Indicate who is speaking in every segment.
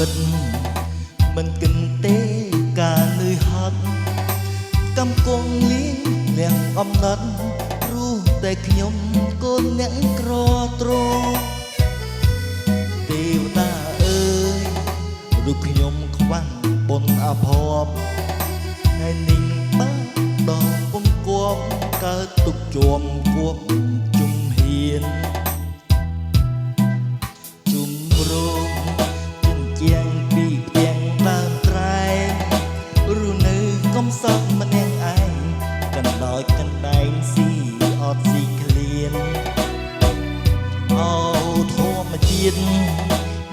Speaker 1: វិតមិនគិនទេការនឿយហត់កំគង់លៀងលៀងអំណត់ព្រោះតែខ្ញុំកូនអ្នកក្រទ្រទេវតាអើយរូបខ្ញុំខ្វះបុណ្យអភ័ព្វហើយនិងបាដល់ពំគួបកើតទុកជាប់គួបជំហានជុំរងជញ្ជាំងពីផ្ទាំងដើមត្រែងឬនៅកំសត់ម្នាក់ឯងកណ្ដោចកណ្ដែងស៊ីអត់ស៊ីឃ្លានអោធម្មជាតិ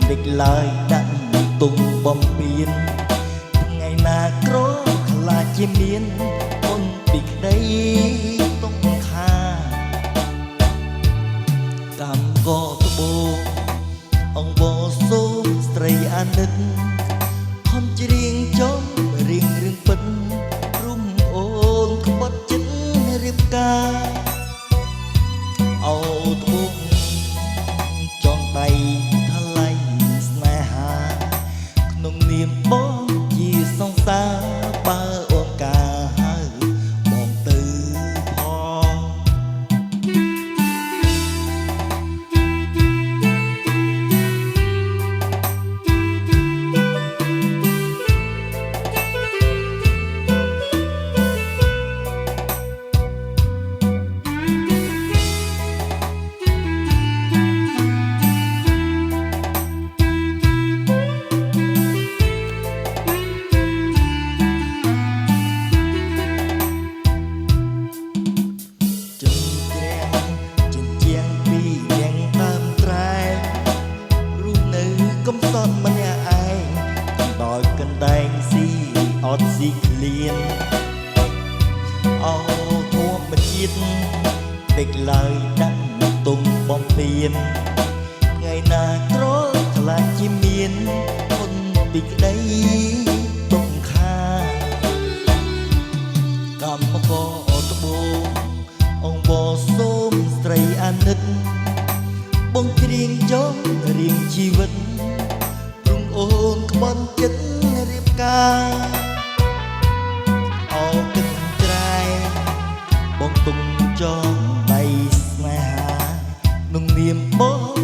Speaker 1: ដឹកឡើយដាក់ទុំបំពេញថ្ងៃណាក្រខ្លាចជាមានមុនពីក្តីទុំខាកម្មក៏ត្បូងអង្គបសូមស្រីអាណិតខំច្រៀងចំរៀងរឿងពិតរុំអូនក្បត់ចិត្តរៀបការអូត្បូងចងដៃថ្លៃស្នេហាក្នុងនាមបងជាសង្សារបើអូនការហៅបងទៅផងកំសត់ម្នាក់ឯងដោយកណ្ដែងស៊ីអត់ស៊ីឃ្លានអូធម្មជាតិពេកឡើយដាក់ទុំបំពេញថ្ងៃណាក្រខ្លាចជាមានមុនពីក្តីទុំខាកម្មករត្បូងអង្គបសូមស្រីអាណិតបងច្រៀងចង់រៀងជីវិតអូនក្បត់ចិត្តរៀបការអោគិតត្រែបងទុំចងដៃស្នេហាក្នុងនាមបង